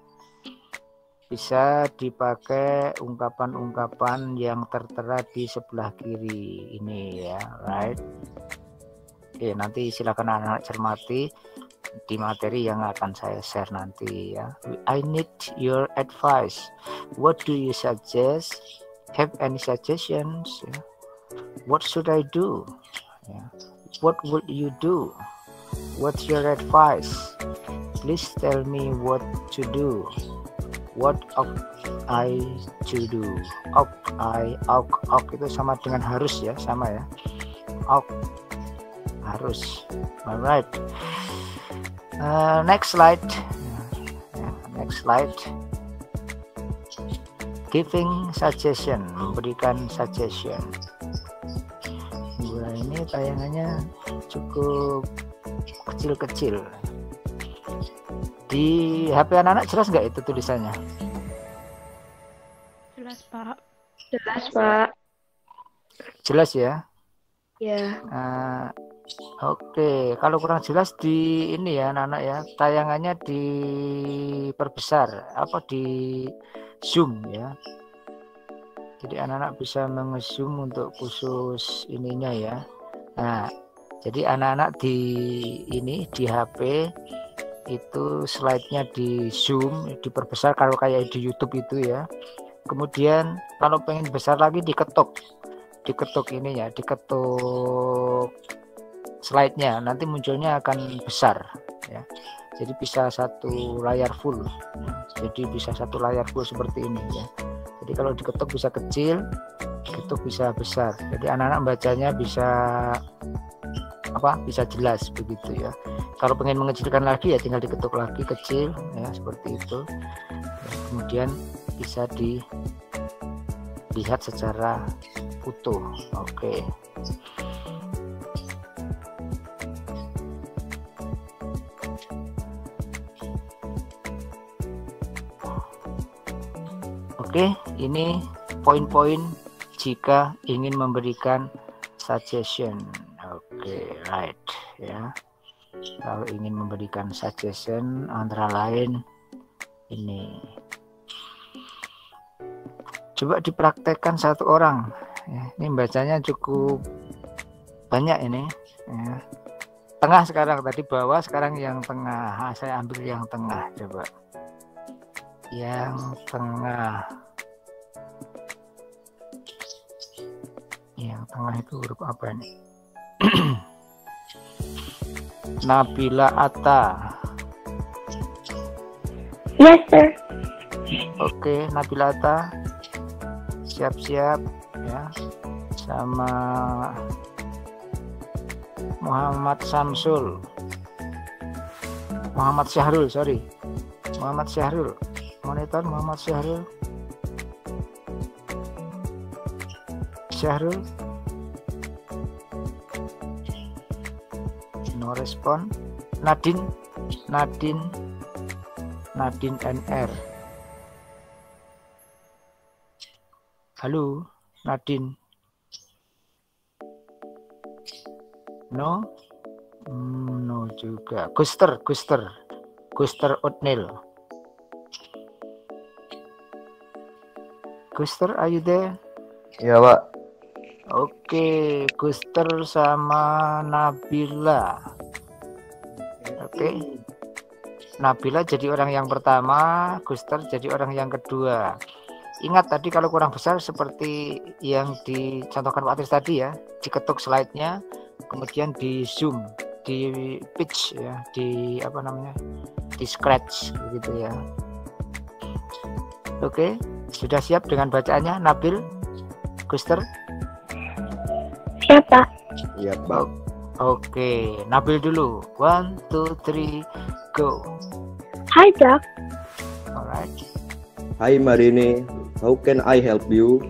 bisa dipakai ungkapan-ungkapan yang tertera di sebelah kiri ini ya, right? Oke, nanti silakan anak-anak cermati di materi yang akan saya share nanti ya. I need your advice. What do you suggest? Have any suggestions? Yeah. What should I do? Yeah. What would you do? What's your advice? Please tell me what to do. What ought I to do? Ought itu sama dengan harus ya, sama ya. Ought, harus. Alright. Next slide. Next slide. Giving suggestion, memberikan suggestion. Wah, ini tayangannya cukup kecil-kecil. Di HP anak-anak jelas nggak itu tulisannya? Jelas, Pak. Jelas, Pak. Jelas ya? Ya. Oke, kalau kurang jelas di ini ya anak-anak ya, tayangannya diperbesar, apa di zoom ya. Jadi anak-anak bisa menge-zoom untuk khusus ininya ya. Nah, Jadi anak-anak di HP itu slide-nya di zoom, diperbesar kalau kayak di YouTube itu ya. Kemudian kalau pengen besar lagi diketuk ini ya, diketuk slide-nya, nanti munculnya akan besar ya. Jadi bisa satu layar full. Jadi bisa satu layar full seperti ini ya. Jadi kalau diketuk bisa kecil, diketuk bisa besar. Jadi anak-anak bacanya bisa bisa jelas begitu ya. Kalau pengen mengecilkan lagi ya tinggal diketuk lagi kecil ya, seperti itu ya, kemudian bisa dilihat secara utuh. Oke. Oke, ini poin-poin jika ingin memberikan suggestion. Oke, right ya. Kalau ingin memberikan suggestion antara lain ini. Coba dipraktekkan satu orang. Ya, ini bacanya cukup banyak ini. Ya. Tengah sekarang, tadi bawah, sekarang yang tengah. Saya ambil yang tengah, coba. Yang tengah. Yang tengah itu huruf apa ini? Nabila Atta. Yes, sir. Oke, Nabila Atta. Siap-siap ya. Sama Muhammad Samsul. Muhammad Syahrul, sorry. Muhammad Syahrul. Monitor Muhammad Syahrul. Syahrul. No respon. Nadine NR. Halo Nadine. No juga. Guster Otnil. Guster, are you there? Iya, Pak. Oke, Guster sama Nabila. Oke. Nabila jadi orang yang pertama, Guster jadi orang yang kedua. Ingat tadi kalau kurang besar seperti yang dicontohkan Pak Tris tadi ya, diketuk slide-nya, kemudian di zoom, di pitch ya, di di scratch gitu ya. Oke, sudah siap dengan bacaannya Nabil, Guster? Siap, Pak. Iya, Pak. Oke, Nabil dulu. 1, 2, 3, go. Hi, Doc. Alright. Hi, Marini. How can I help you?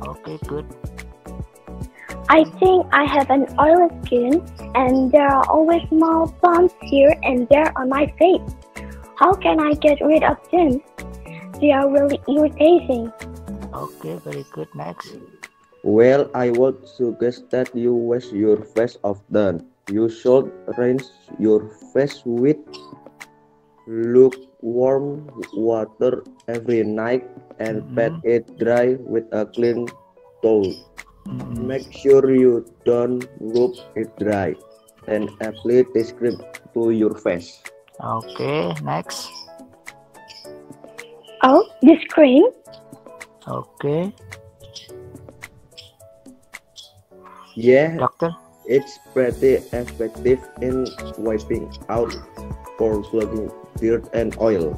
Okay, good. I think I have an oily skin and there are always small bumps here and there on my face. How can I get rid of them? They are really irritating. Okay, very good. Next. Well, I would suggest that you wash your face often. You should rinse your face with lukewarm water every night and pat it dry with a clean towel. Make sure you don't rub it dry and apply this cream to your face. Okay, next. Oh, this cream? Okay. Yeah, Doctor? it's pretty effective in wiping out pore plugging dirt and oil.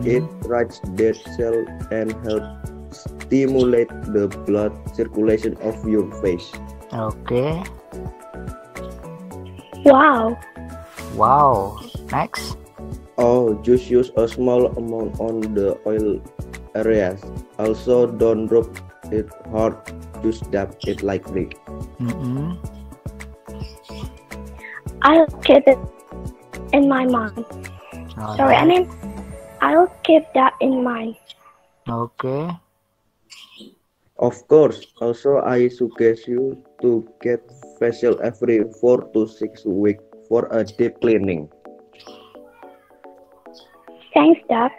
It rights dead cells and helps stimulate the blood circulation of your face. Okay. Wow. Wow. Next. Oh, just use a small amount on the oil areas. Also, don't rub it hard. Just dab it lightly. I'll keep it in my mind. Sorry, I mean, I'll keep that in mind. Okay. Of course. Also, I suggest you to get facial every 4 to 6 weeks for a deep cleaning. Thanks, Doc.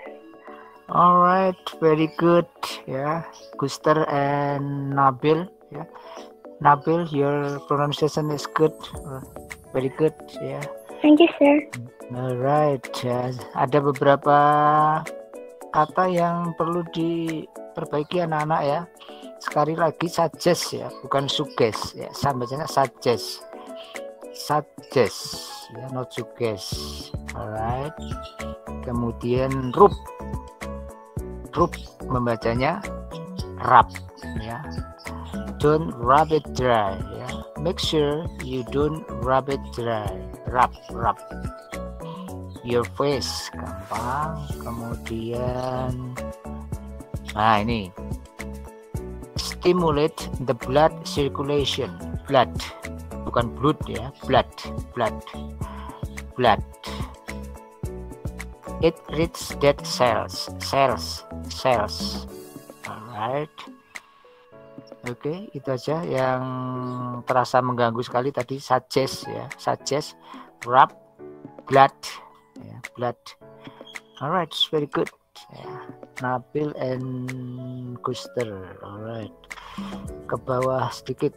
Alright, very good. Yeah, Guster and Nabil. Yeah, Nabil, your pronunciation is good. very good ya. Thank you, sir. Alright, ya. Ada beberapa kata yang perlu diperbaiki anak-anak ya. Sekali lagi suggest ya, bukan suggest ya. Bacanya suggest. Suggest ya, not suggest. Alright. Kemudian rub. Rub membacanya rub ya. Don't rub it dry ya. Make sure you don't rub it dry. Rub. Your face, gampang. Kemudian nah ini stimulate the blood circulation. Blood, bukan blood ya. Blood. It reads dead cells. Alright. Oke, itu aja yang terasa mengganggu sekali tadi. Suggest ya, suggest, rub, blood ya, blood. Alright, very good ya. Nabil and Guster. Alright, ke bawah sedikit.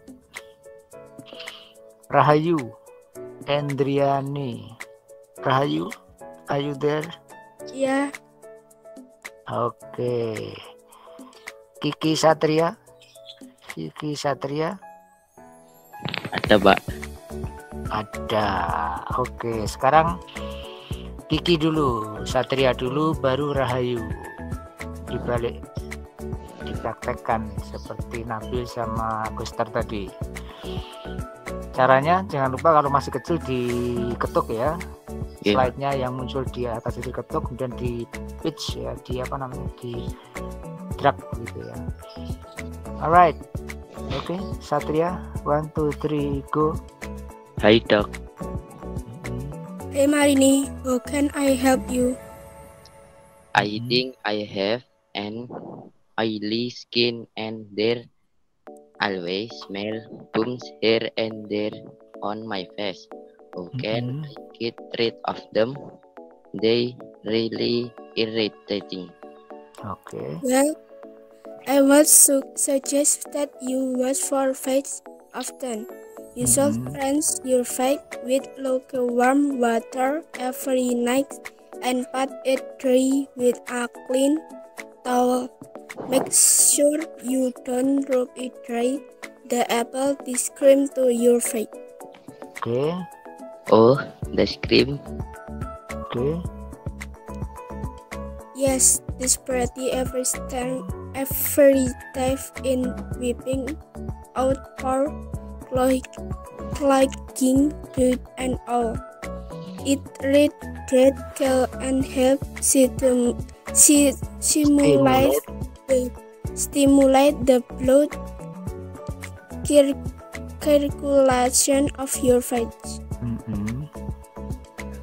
Rahayu, Endriani. Rahayu, are you there? Yeah. Oke. Kiki Satria. Ada, Pak. Ada. Oke, sekarang Kiki dulu, Satria dulu, baru Rahayu. Dibalik, dipraktekkan seperti Nabil sama Guster tadi. Caranya jangan lupa kalau masih kecil diketuk ya. Slide-nya yang muncul di atas itu diketuk, kemudian di pitch ya, di drag gitu ya. Alright. Oke, Satria, 1, 2, 3, go. Hai, Dok. Hey Marini, how can I help you? I think I have an oily skin and there always smell bumps here and there on my face. How can I get rid of them? They really irritating. Okay. Well, I would suggest that you wash your face often. You should rinse your face with lukewarm water every night and pat it dry with a clean towel. Make sure you don't rub it dry. The apple this cream to your face. Okay. Oh, the cream. Okay. Yes, this pretty every time in whipping out for clogging good and all. It red kill and help stimulate the blood circulation of your face.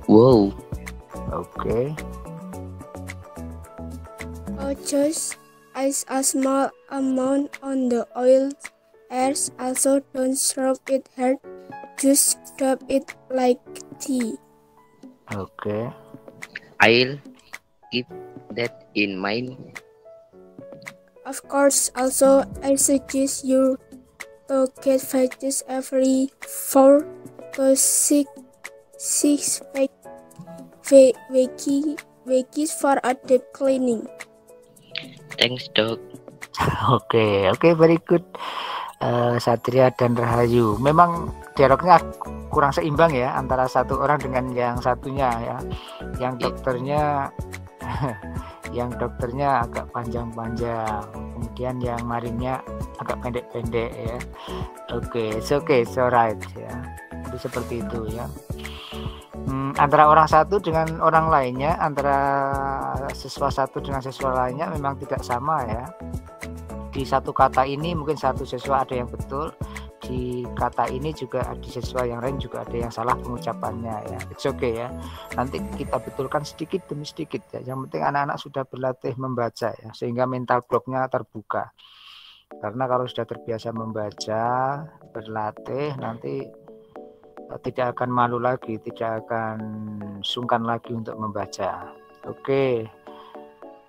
Wow. Okay. Just ice a small amount on the oil airs. Also don't rub it hard. Just rub it like tea. Okay. I'll keep that in mind. Of course, also I suggest you to get vaccines every 4 to 6 weeks for a deep cleaning. Thanks, Dok. Oke, very good. Satria dan Rahayu. Memang dialognya kurang seimbang ya antara satu orang dengan yang satunya ya. Yang dokternya agak panjang-panjang, kemudian yang Marinnya agak pendek-pendek ya. Oke, it's alright ya. Jadi seperti itu ya. Antara orang satu dengan orang lainnya, antara siswa satu dengan siswa lainnya memang tidak sama ya. Di satu kata ini mungkin satu siswa ada yang betul, di kata ini juga di siswa yang lain juga ada yang salah pengucapannya ya. It's okay ya. Nanti kita betulkan sedikit demi sedikit ya. Yang penting anak-anak sudah berlatih membaca ya, sehingga mental blocknya terbuka. Karena kalau sudah terbiasa membaca, berlatih, nanti tidak akan malu lagi, tidak akan sungkan lagi untuk membaca. Oke.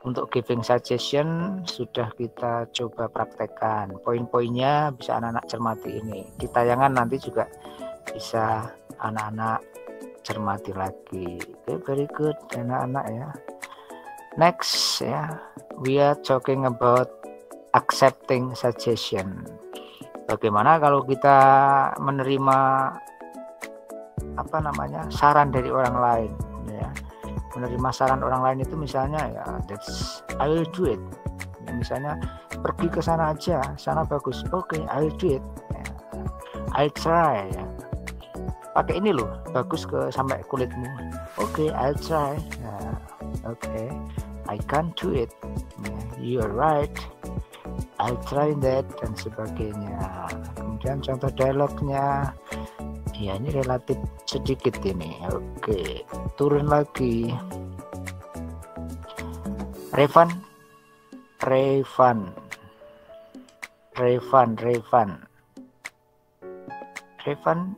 Untuk giving suggestion sudah kita coba praktekkan. Poin-poinnya bisa anak-anak cermati ini. Di tayangan nanti juga bisa anak-anak cermati lagi. Okay, very good anak-anak ya. Next ya, we are talking about accepting suggestion. Bagaimana kalau kita menerima saran dari orang lain ya. Menerima saran orang lain itu misalnya ya, I will do it. Ya, misalnya pergi ke sana aja, sana bagus. Oke, I will do it. Ya. I try ya. Pakai ini loh, bagus sampai kulitmu. Oke, I'll try. Ya. Oke, I can't do it. Ya, you're right. I'll try that dan sebagainya. Kemudian contoh dialognya, ya ini relatif sedikit ini. Oke, turun lagi. Revan,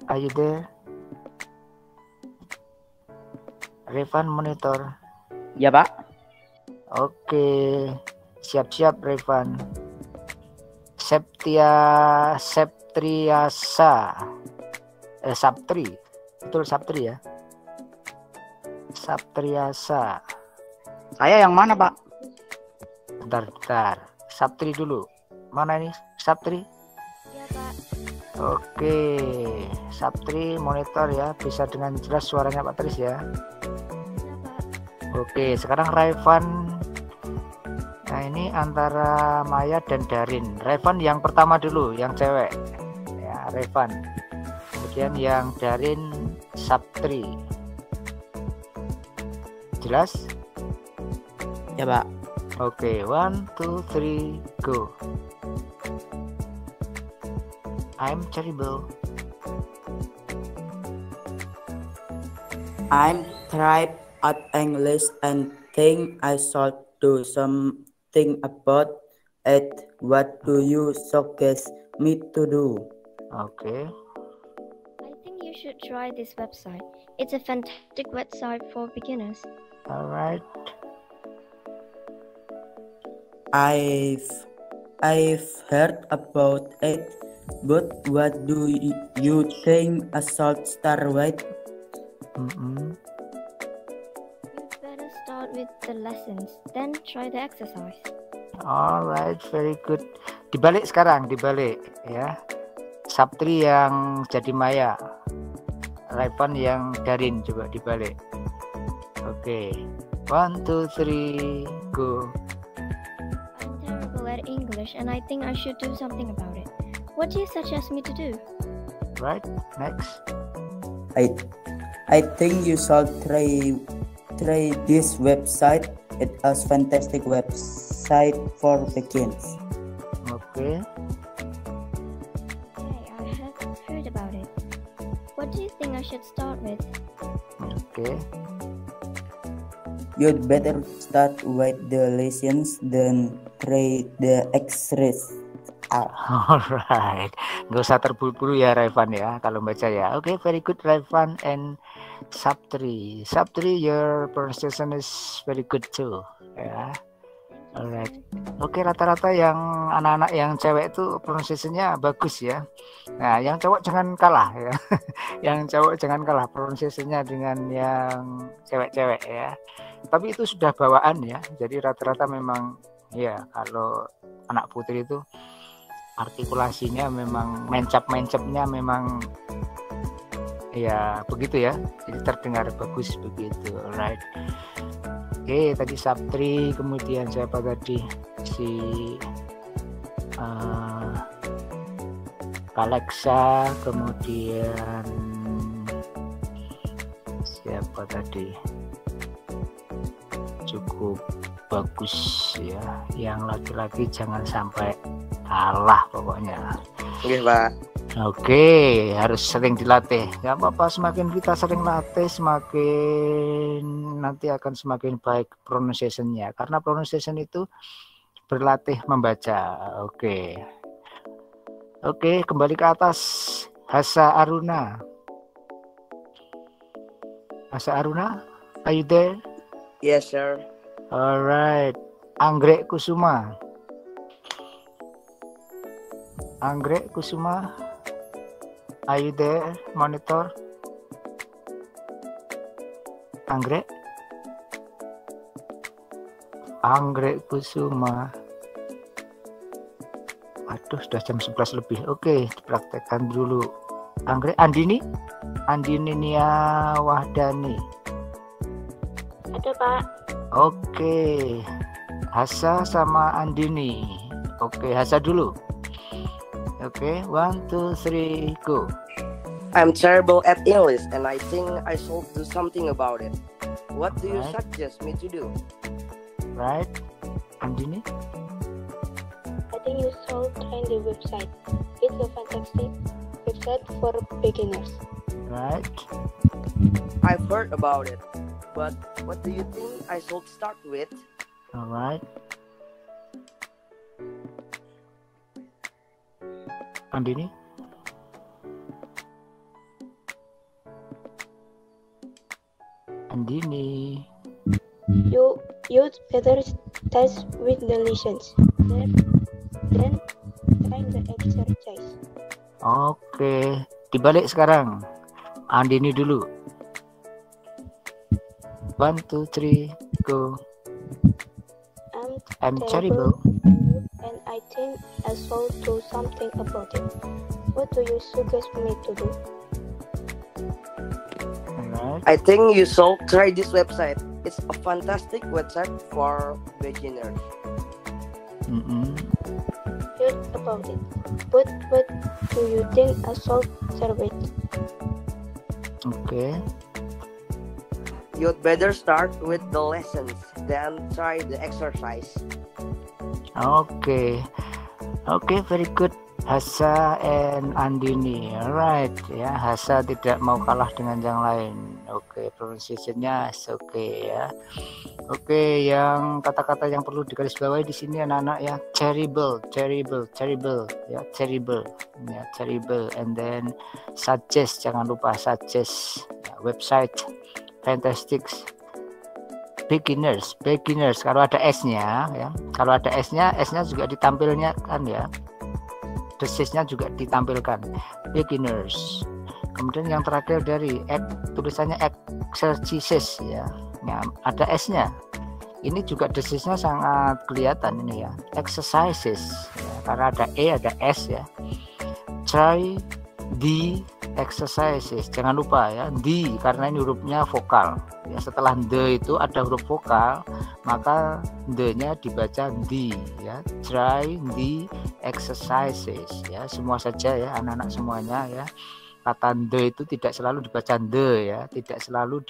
are you there? Revan monitor. Ya, Pak. Oke, siap-siap Revan. Saptri. Betul Saptri ya? Saptriasa. Saya yang mana, Pak? Bentar. Saptri dulu. Mana ini Saptri? Ya, Pak. Oke, Saptri monitor ya, bisa dengan jelas suaranya Pak Tris ya. Ya, Pak. Oke, sekarang Revan. Nah ini antara Maya dan Darin. Revan yang pertama dulu, yang cewek ya, Revan. Kemudian yang Darin Saptri. Jelas? Ya, Pak. Oke, 1, 2, 3, go. I'm terrible. I'm tried at English and think I should do something about it. What do you suggest me to do? Okay. I think you should try this website. It's a fantastic website for beginners. All right. I've heard about it, but what do you think I should start with? You'd better start with the lessons, then try the exercise. Alright, very good. Dibalik sekarang, dibalik ya. Saptri yang jadi Maya, Revan yang Darin, coba dibalik. Oke, 1, 2, 3, go. I'm terrible at English and I think I should do something about it. What do you suggest me to do? Right, next. I think you should try this website. It's a fantastic website for beginners. Okay. Okay, I have heard about it. What do you think I should start with? Okay. You'd better start with the lessons, then try the exercise. Alright, nggak usah terburu-buru ya Revan ya kalau baca ya. Oke, very good Revan and Saptri. Saptri, your pronunciation is very good too ya. Alright. Oke, rata-rata yang anak-anak yang cewek itu pronunciation-nya bagus ya. Nah, yang cowok jangan kalah ya. Yang cowok jangan kalah pronunciation-nya dengan yang cewek-cewek ya. Tapi itu sudah bawaan ya. Jadi rata-rata memang ya kalau anak putri itu artikulasinya memang mencap-mencapnya memang ya begitu ya, jadi terdengar bagus begitu. Alright. Oke, tadi Saptri, kemudian siapa tadi si Alexa, kemudian siapa tadi, cukup bagus ya. Yang laki-laki jangan sampai kalah pokoknya. Oke, Pak. Oke, harus sering dilatih. Gak apa-apa, semakin kita sering latih, semakin nanti akan semakin baik pronunciation-nya. Karena pronunciation itu berlatih membaca. Oke. Oke, kembali ke atas. Hasa Aruna. Hasa Aruna, are you there? Yes, sir. Alright. Anggrek Kusuma. Anggrek Kusuma, are you there, monitor? Anggrek? Anggrek Kusuma. Aduh, sudah jam 11 lebih. Oke, dipraktekkan dulu. Anggrek. Andini? Andini Nia Wahdani. Ada, Pak. Oke. Hasa sama Andini. Oke, Hasa dulu. Oke, 1, 2, 3, go. I'm terrible at English and I think I should do something about it. What do you suggest me to do? Right. Andini? I think you should try the website. It's a fantastic website for beginners. Right. I've heard about it, but what do you think I should start with? All right. Andini? Andini. You'd better start with the lessons. Then try the exercise. Oke, dibalik sekarang. Andini dulu. 1, 2, 3, go. I'm terrible. And I think I should do something about it. What do you suggest me to do? I think you should try this website. It's a fantastic website for beginners. Heard about it. But what do you think I should serve it? Okay. You'd better start with the lessons, then try the exercise. Okay, very good. Hasa and Andini, alright ya. Hasa tidak mau kalah dengan yang lain. Oke, pronunciation-nya oke ya. Oke, yang kata-kata yang perlu digarisbawahi di sini anak-anak ya, terrible ya, terrible, and then suggest, jangan lupa suggest ya, website, fantastic, beginners. Kalau ada S-nya ya, S-nya juga ditampilnya kan ya. Desisnya juga ditampilkan, beginners. Kemudian yang terakhir dari tulisannya exercises ya, ada S-nya. Ini juga desisnya sangat kelihatan ini ya, exercises ya, karena ada E ada S ya. Try the exercises, jangan lupa ya, the karena ini hurufnya vokal ya. Setelah the itu ada huruf vokal, maka the-nya dibaca the ya. Try the exercises ya, semua saja ya anak-anak semuanya ya. Kata the itu tidak selalu dibaca the ya, tidak selalu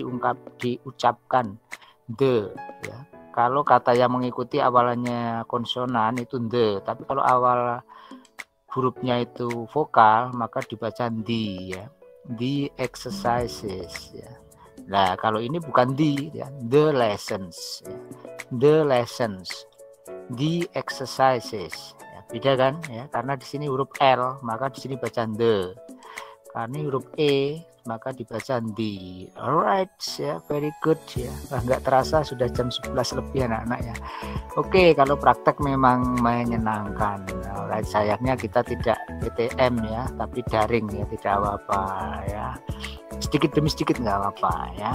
diucapkan the ya. Kalau kata yang mengikuti awalannya konsonan itu the, tapi kalau awal hurufnya itu vokal maka dibaca the ya, the exercises ya. Nah kalau ini bukan the ya, the lessons ya. The lessons, the exercises ya, beda kan ya, karena di sini huruf L maka di sini baca the, karena huruf E maka dibaca the. Alright ya, very good ya. Nggak terasa sudah jam 11 lebih anak-anak ya. Oke, kalau praktek memang menyenangkan. Alright, sayangnya kita tidak PTM ya, tapi daring ya, tidak apa-apa ya. Sedikit demi sedikit nggak apa-apa ya.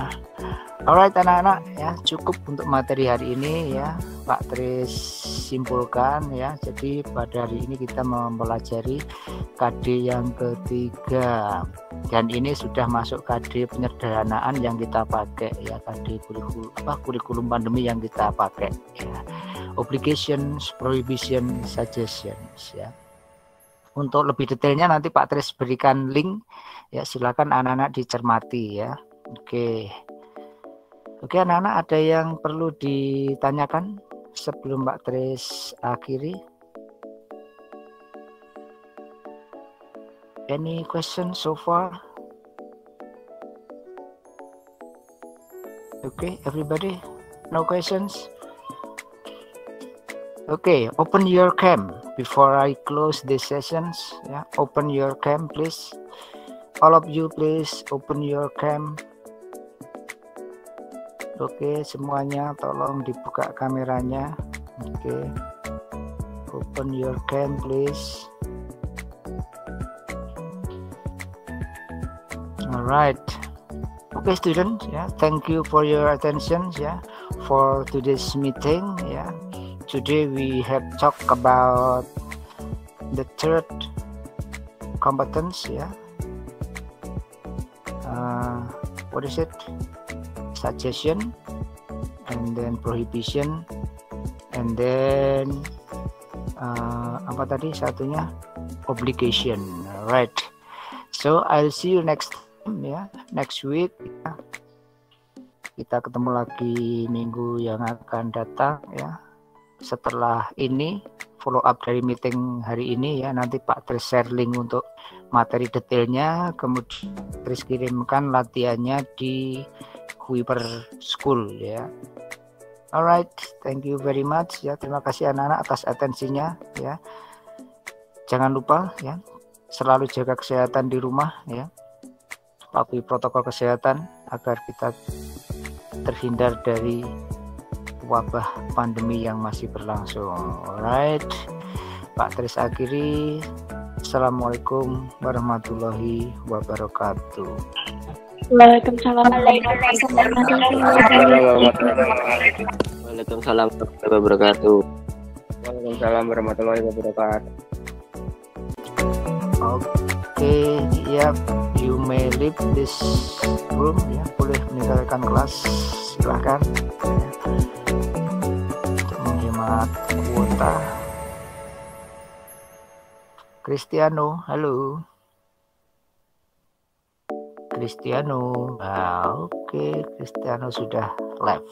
Alright anak-anak ya, cukup untuk materi hari ini ya. Pak Tris simpulkan ya. Jadi pada hari ini kita mempelajari KD yang ketiga, dan ini sudah masuk KD penyederhanaan yang kita pakai ya, KD kurikulum pandemi yang kita pakai ya. Obligations, prohibition, suggestions ya. Untuk lebih detailnya nanti Pak Tris berikan link ya, silakan anak-anak dicermati ya. Oke anak-anak, ada yang perlu ditanyakan sebelum Pak Tris akhiri? Any question so far? Okay, everybody, no questions? Okay, open your cam before I close these sessions ya. Open your cam please. All of you please open your cam. Oke, semuanya tolong dibuka kameranya. Oke. Open your cam please. Alright. Okay, students, yeah, thank you for your attention, yeah, for today's meeting, yeah. Today we have talked about the third competence, yeah. What is it? Suggestion, and then prohibition, and then apa tadi satunya? Obligation, right? So I'll see you next time, ya, next week. Ya. Kita ketemu lagi minggu yang akan datang, ya. Setelah ini follow up dari meeting hari ini, ya. Nanti Pak Tris share link untuk materi detailnya, kemudian Tris kirimkan latihannya di Kuiper School, ya. Alright, thank you very much, ya. Terima kasih anak-anak atas atensinya, ya. Jangan lupa, ya, selalu jaga kesehatan di rumah, ya. Patuhi protokol kesehatan agar kita terhindar dari wabah pandemi yang masih berlangsung. Alright, Pak Tris akhiri. Assalamualaikum warahmatullahi wabarakatuh. Waalaikumsalam. Waalaikumsalam warahmatullahi wabarakatuh. Waalaikumsalam warahmatullahi wabarakatuh. Okay, ya, you may leave this room, ya, boleh meninggalkan kelas, silahkan, untuk menghemat kuota. Cristiano, halo. Cristiano, oke, Cristiano sudah live.